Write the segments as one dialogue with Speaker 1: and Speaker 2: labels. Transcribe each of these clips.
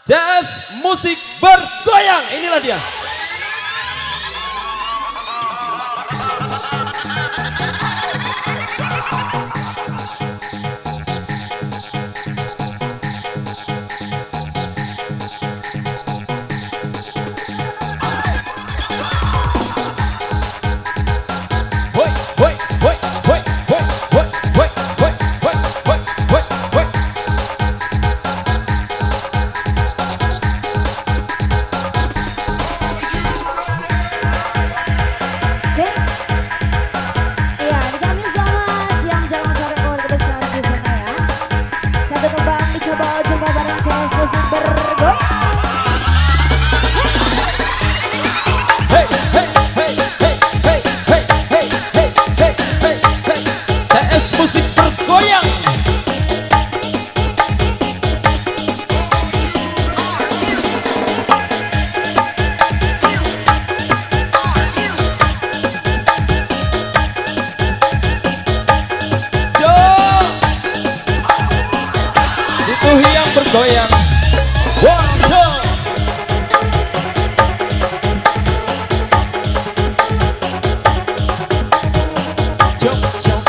Speaker 1: Jazz musik bergoyang, inilah dia. Bergoyang, jump, jump, jump,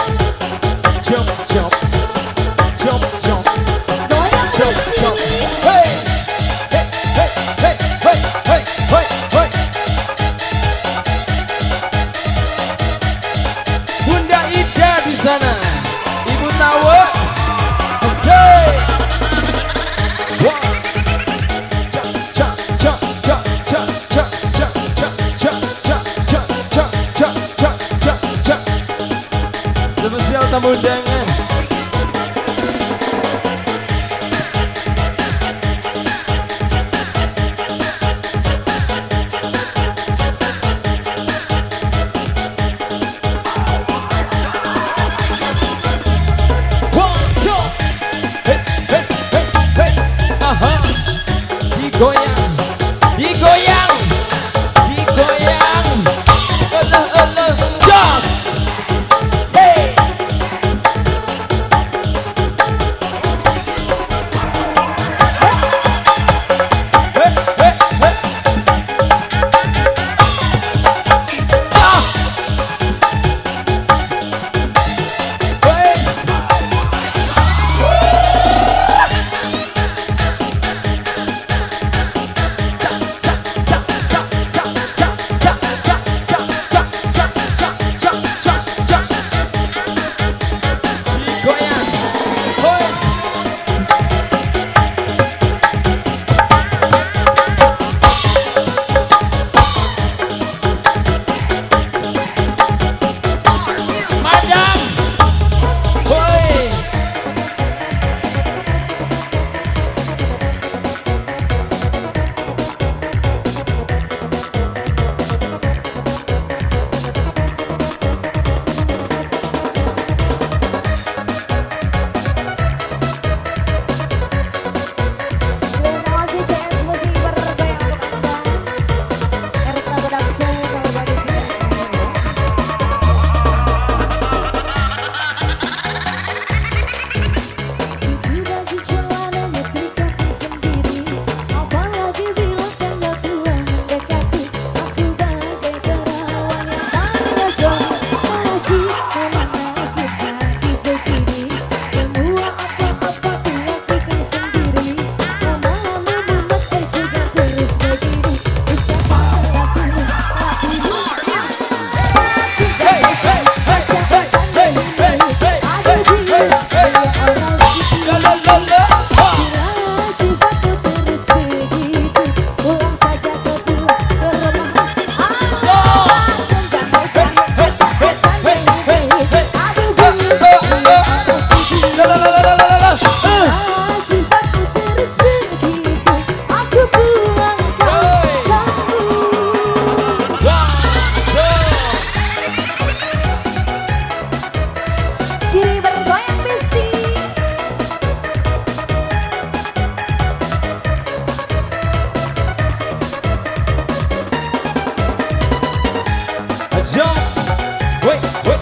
Speaker 1: jump, jump, jump, jump, jump, hey, hey, hey, hey, hey, hey, hey, hey. Bunda Ida di sana, Ibu Tawa, say. Spesial tamu undangan. Digoyang, digoyang, digoyang, jas, hey, hey, hey, hey, ah,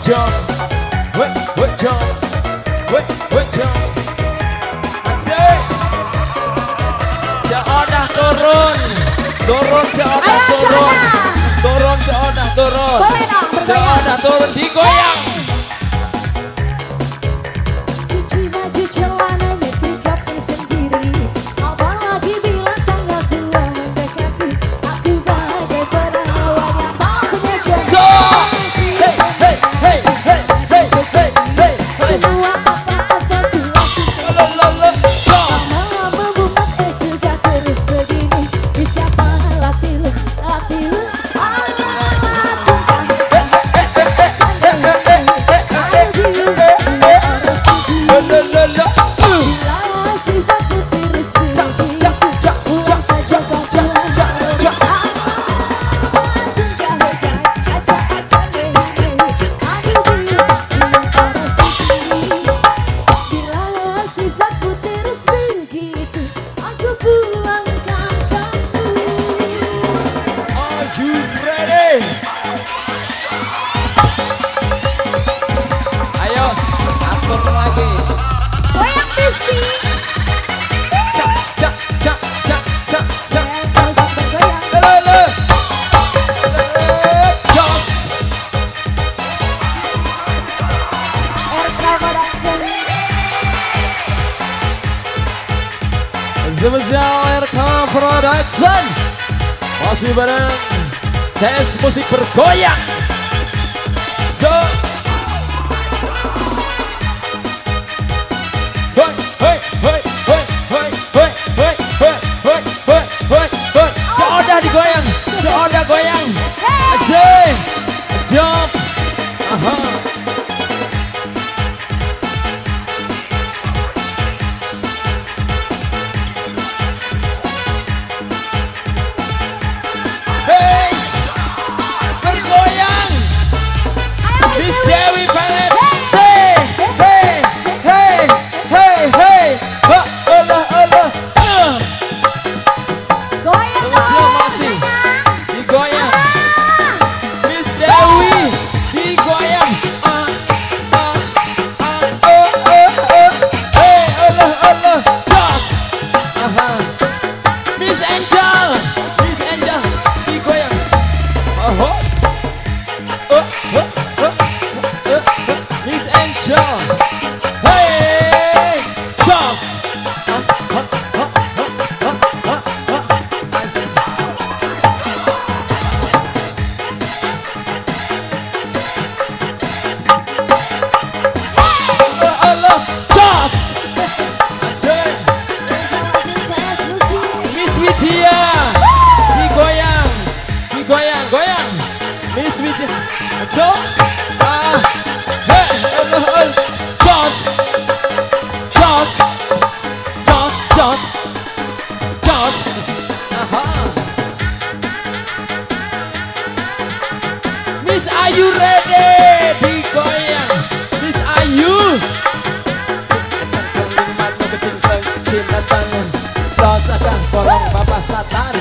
Speaker 1: jump, wait, jump, wait, jump. I say, turun. Turun Cioda turun. Turun Cioda turun.
Speaker 2: Boleh dong bergoyang.
Speaker 1: Cioda turun digoyang.
Speaker 2: Cuci baju celananya digapai sendiri. Apalagi bila tanggal tua mendekati. Aku bagai perawan yang tak punya suami.
Speaker 1: So, hey hey hey hey hey hey hey hey.
Speaker 2: Semua apa-apa ku lakukan.
Speaker 1: Lalalala.
Speaker 2: Lama membuat juga terus begini. Siapa latih lu, latih lu.
Speaker 1: Spesial RK Production masih bareng CS Musik Bergoyang. So, hoi hoi hoi hoi hoi hoi hoi hoi hoi hoi hoi hoi. Cioda digoyang, Cioda goyang. Asik, jump. Aha. So, Miss, are you ready? Digoyang, Miss, are you? Rasakan bolong bapak satan.